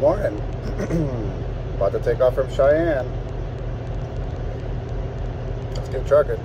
Morning. About to take off from Cheyenne. Let's get trucking.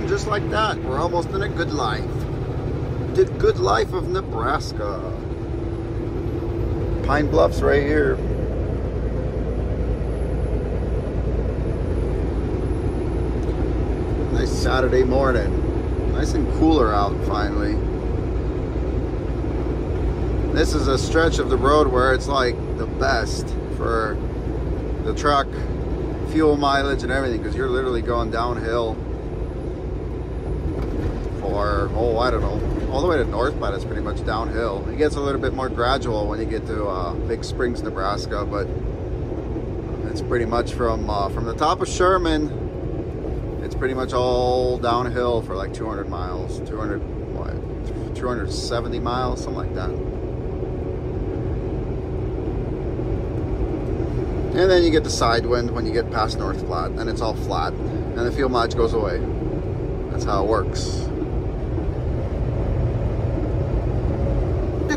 Just like that, we're almost in a good life. The good life of Nebraska. Pine Bluffs right here. Nice Saturday morning. Nice and cooler out finally. This is a stretch of the road where it's like the best for the truck, fuel mileage and everything, because you're literally going downhill. Or, oh, I don't know, all the way to North Platte is pretty much downhill. It gets a little bit more gradual when you get to Big Springs, Nebraska, but it's pretty much from the top of Sherman, it's pretty much all downhill for like 200 miles, 270 miles, something like that. And then you get the side wind when you get past North Platte, and it's all flat, and the fuel mileage goes away. That's how it works.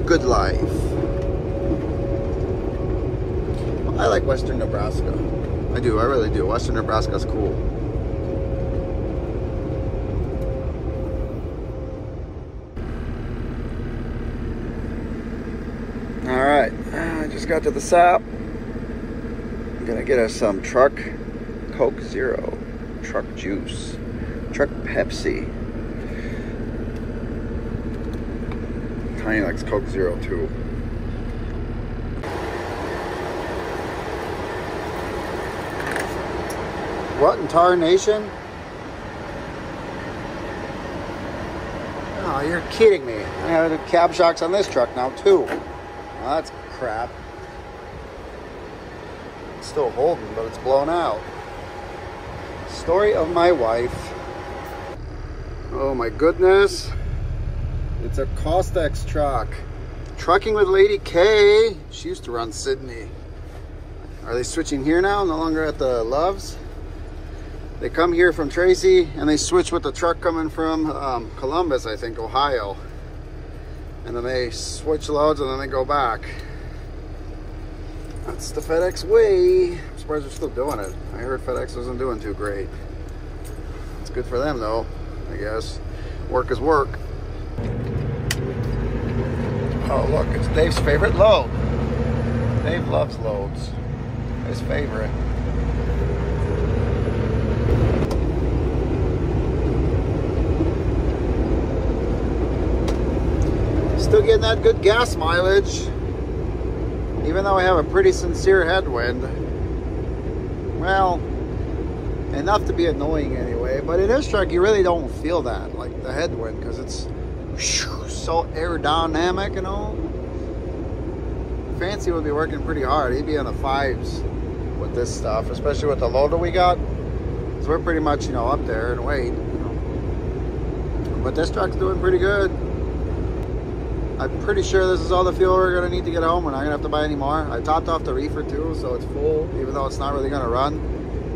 Good life. I like Western Nebraska. I do, I really do. Western Nebraska's cool. Alright, I just got to the SAP. I'm gonna get us some Truck Coke Zero, Truck Juice, Truck Pepsi. Tiny likes Coke Zero too. What in tarnation? Oh, you're kidding me. I have the cab shocks on this truck now too. Well, that's crap. It's still holding, but it's blown out. Story of my wife. Oh my goodness. It's a Costex truck. Trucking with Lady K. She used to run Sydney. Are they switching here now? No longer at the Loves? They come here from Tracy and they switch with the truck coming from Columbus, I think, Ohio. And then they switch loads and then they go back. That's the FedEx way. I'm surprised they're still doing it. I heard FedEx wasn't doing too great. It's good for them though, I guess. Work is work. Oh look, it's Dave's favorite load. Dave loves loads. His favorite. Still getting that good gas mileage. Even though I have a pretty sincere headwind. Well, enough to be annoying anyway. But in this truck you really don't feel that, like the headwind, because it's so aerodynamic and all. Fancy would be working pretty hard. He'd be on the 5s with this stuff, especially with the loader we got. So we're pretty much, you know, up there in weight, you know. But this truck's doing pretty good. I'm pretty sure this is all the fuel we're gonna need to get home. We're not gonna have to buy any more. I topped off the reefer too, so it's full, even though it's not really gonna run.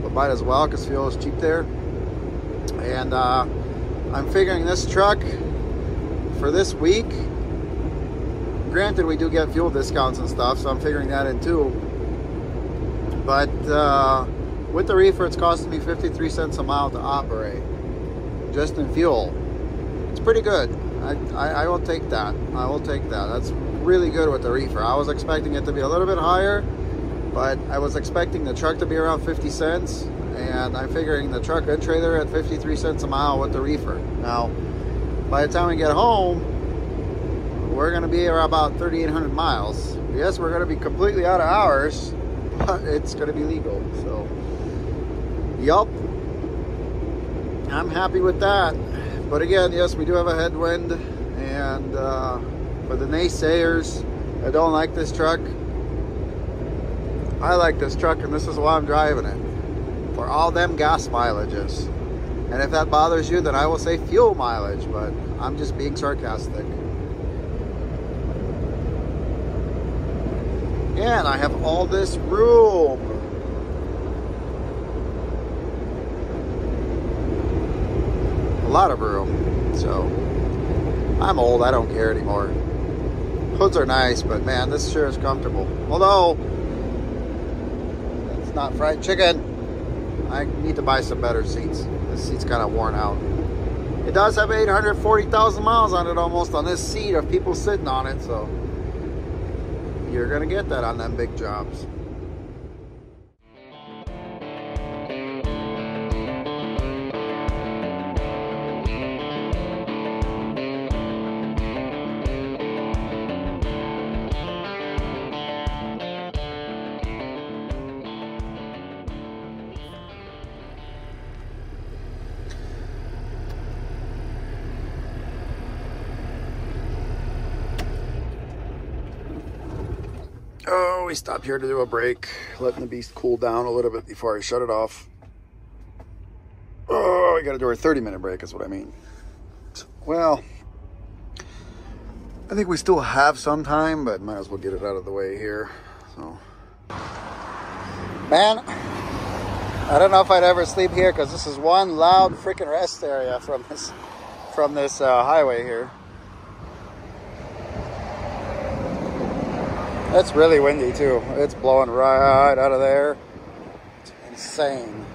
But might as well, because fuel is cheap there. And I'm figuring this truck for this week, granted we do get fuel discounts and stuff, so I'm figuring that in too, but with the reefer it's costing me 53 cents a mile to operate, just in fuel. It's pretty good. I will take that. I will take that. That's really good with the reefer. I was expecting it to be a little bit higher, but I was expecting the truck to be around 50 cents, and I'm figuring the truck and trailer at 53 cents a mile with the reefer. Now, by the time we get home, we're going to be around about 3,800 miles. Yes, we're going to be completely out of hours, but it's going to be legal. So, yup. I'm happy with that. But again, yes, we do have a headwind, and for the naysayers that don't like this truck, I like this truck, and this is why I'm driving it. For all them gas mileages. And if that bothers you, then I will say fuel mileage, but I'm just being sarcastic. And I have all this room. A lot of room. So I'm old, I don't care anymore. Hoods are nice, but man, this sure is comfortable. Although it's not fried chicken. I need to buy some better seats. This seat's kind of worn out. It does have 840,000 miles on it almost on this seat of people sitting on it, so you're gonna get that on them big jobs. Oh, we stopped here to do a break, letting the beast cool down a little bit before I shut it off. Oh, we got to do our 30-minute break is what I mean. Well, I think we still have some time, but might as well get it out of the way here. So, man, I don't know if I'd ever sleep here because this is one loud freaking rest area from this highway here. It's really windy too. It's blowing right out of there. It's insane.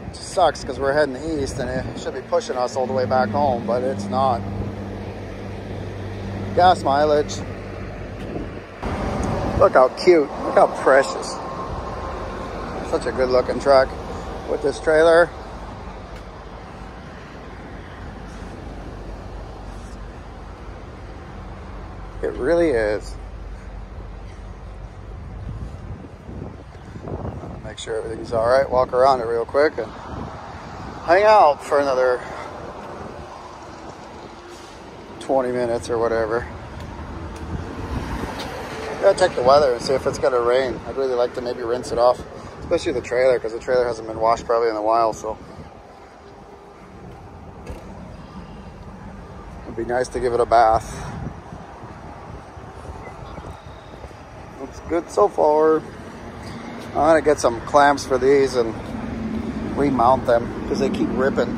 It sucks because we're heading east and it should be pushing us all the way back home, but it's not. Gas mileage. Look how cute. Look how precious. Such a good looking truck with this trailer. It really is. Make sure everything's all right. Walk around it real quick and hang out for another 20 minutes or whatever. Gotta check the weather and see if it's gonna rain. I'd really like to maybe rinse it off, especially the trailer, because the trailer hasn't been washed probably in a while, so it'd be nice to give it a bath. Looks good so far. I'm gonna get some clamps for these and remount them because they keep ripping.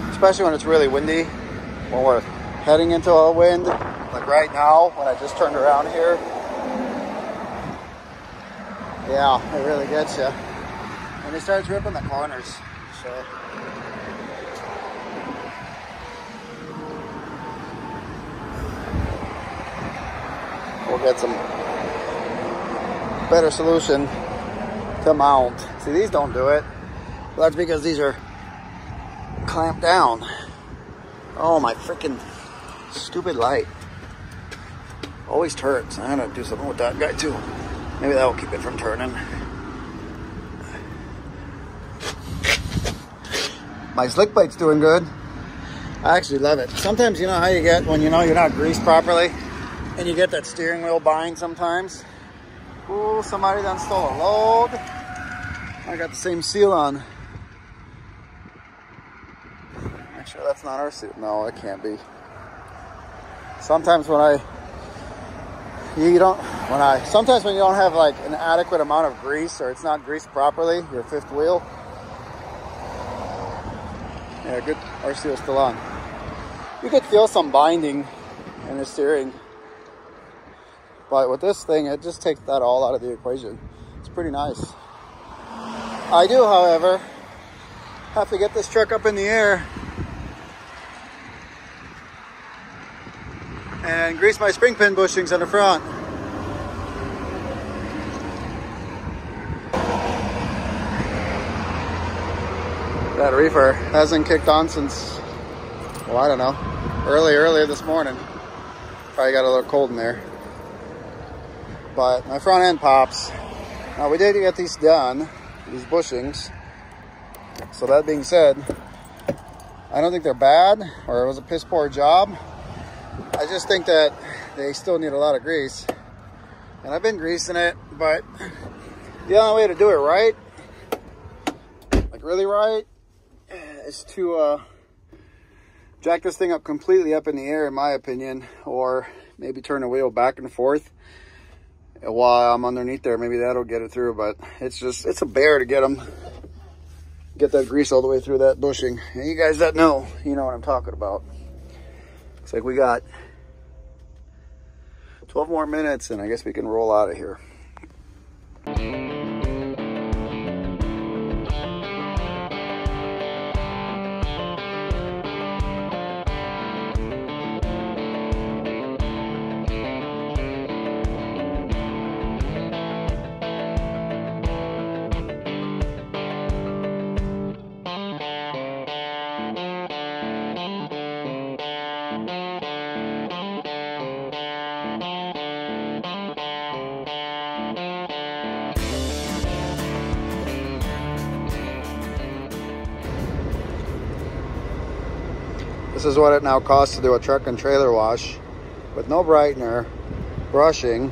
Especially when it's really windy, when we're heading into a wind, like right now when I just turned around here. Yeah, it really gets you. And it starts ripping the corners. So we'll get some better solution to mount. See, these don't do it. Well, that's because these are clamped down. Oh, my freaking stupid light always turns. I'm gonna do something with that guy too. Maybe that will keep it from turning. My slick plate's doing good. I actually love it. Sometimes, you know how you get when you know you're not greased properly and you get that steering wheel bind sometimes. Ooh, somebody done stole a load. I got the same seal on. Make sure that's not our seal. No, it can't be. Sometimes when sometimes when you don't have like an adequate amount of grease or it's not greased properly, your fifth wheel. Yeah, good. Our seal's still on. You could feel some binding in the steering. But with this thing, it just takes that all out of the equation. It's pretty nice. I do, however, have to get this truck up in the air and grease my spring pin bushings on the front. That reefer hasn't kicked on since, well, I don't know, earlier this morning. Probably got a little cold in there. But my front end pops. Now we did get these done, these bushings. So that being said, I don't think they're bad or it was a piss poor job. I just think that they still need a lot of grease. And I've been greasing it, but the only way to do it right, like really right, is to jack this thing up completely up in the air, in my opinion, or maybe turn the wheel back and forth while I'm underneath there. Maybe that'll get it through, but it's a bear to get that grease all the way through that bushing. And you guys that know, you know what I'm talking about. Looks like we got 12 more minutes and I guess we can roll out of here. This is what it now costs to do a truck and trailer wash with no brightener, brushing,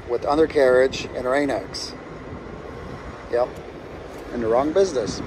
with undercarriage and Rain-X. Yep, in the wrong business.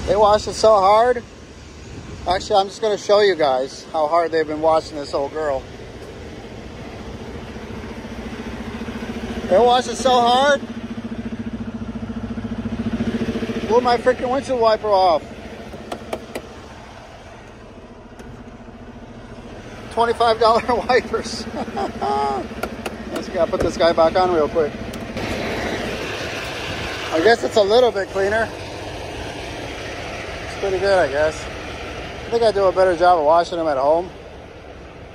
They wash it so hard. Actually, I'm just going to show you guys how hard they've been washing this old girl. They wash it so hard. Blew my freaking windshield wiper off. $25 wipers. Just gotta put this guy back on real quick. I guess it's a little bit cleaner. Pretty good, I guess. I think I do a better job of washing them at home,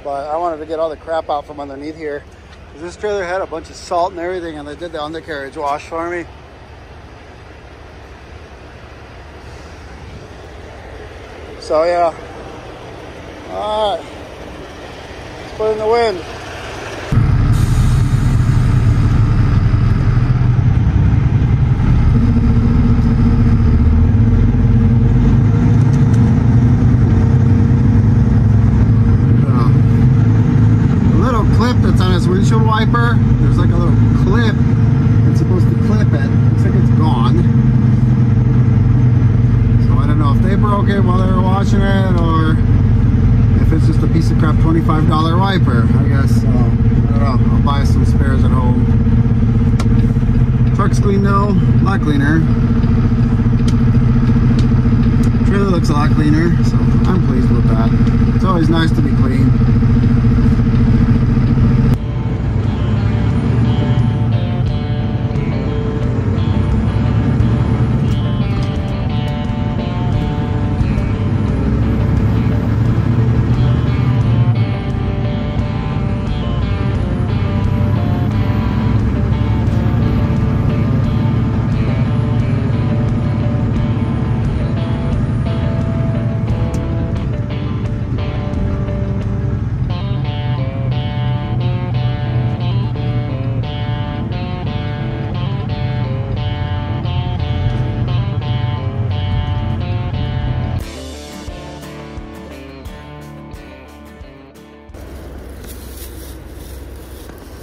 but I wanted to get all the crap out from underneath here. This trailer had a bunch of salt and everything, and they did the undercarriage wash for me. So yeah, all right, let's put it in the wind. Windshield wiper, there's like a little clip that's supposed to clip it. Looks like it's gone. So I don't know if they broke it while they were washing it or if it's just a piece of crap $25 wiper. I guess, I don't know, I'll buy some spares at home. Truck's clean though, a lot cleaner. Trailer looks a lot cleaner, so I'm pleased with that. It's always nice to be clean.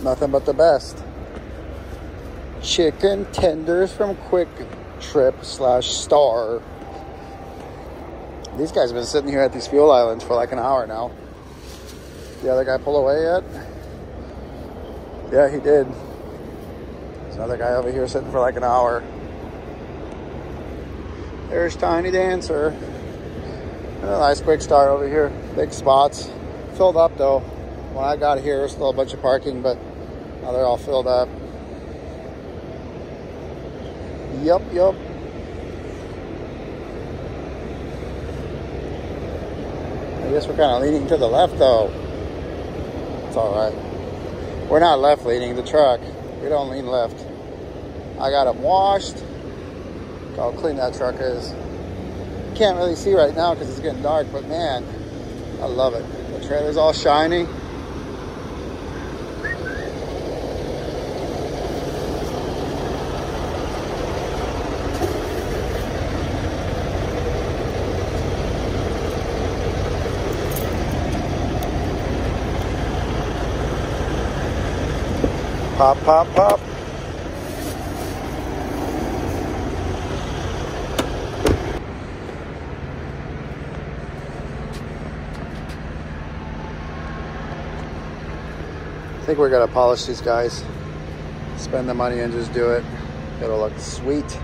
Nothing but the best. Chicken tenders from Quick Trip / Star. These guys have been sitting here at these fuel islands for like an hour now. The other guy pull away yet? Yeah, he did. There's another guy over here sitting for like an hour. There's Tiny Dancer. A nice quick start over here. Big spots. Filled up though. When I got here, there's still a bunch of parking, but now they're all filled up. Yup. I guess we're kind of leaning to the left though. It's alright. We're not left leaning the truck. We don't lean left. I got them washed. Look how clean that truck is. Can't really see right now because it's getting dark, but man, I love it. The trailer's all shiny. Pop, pop, pop. I think we're gonna polish these guys. Spend the money and just do it. It'll look sweet.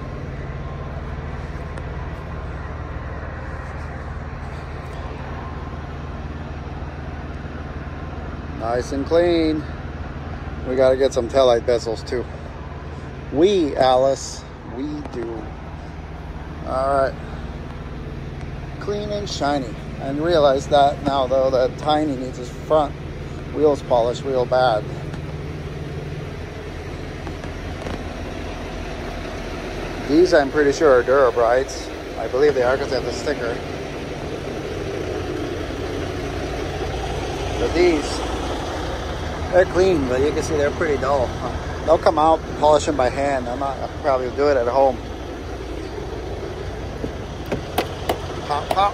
Nice and clean. We got to get some taillight bezels too. We, Alice, we do. All right. Clean and shiny. And realize that now though that Tiny needs his front wheels polished real bad. These I'm pretty sure are Durabrites. I believe they are because they have the sticker. But these, they're clean, but you can see they're pretty dull. They'll come out, polish them by hand. I'll probably do it at home. Pop, pop.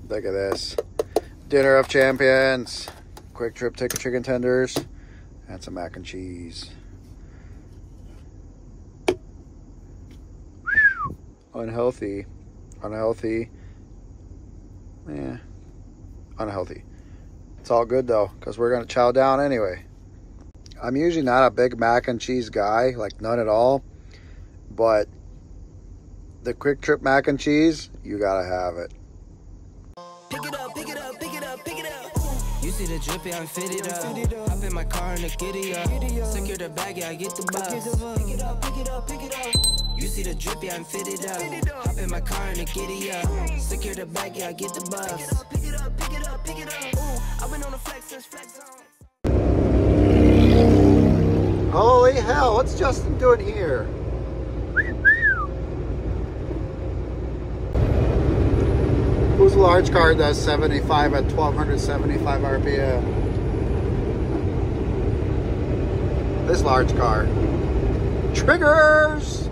Look at this. Dinner of champions. Quick Trip chicken tenders. And some mac and cheese. Unhealthy. Yeah. Unhealthy. It's all good though, because we're gonna chow down anyway. I'm usually not a big mac and cheese guy, like none at all, but the Quick Trip mac and cheese, you gotta have it. Pick it up, pick it up, pick it up, pick it up. You see the drippy, I'm fitted up. Hop in my car and the giddy up. Secure the bag, yeah, I get the bus. Pick it up, pick it up, pick it up. You see the drippy, I'm fitted up. Hop in my car and the giddy up. Secure the bag, yeah, I get the bus. Pick it up, pick it up, pick it up, pick it up. I've been on the flex since flex zone. Holy hell, what's Justin doing here? Whose large car does 75 at 1275 RPM? This large car. Triggers!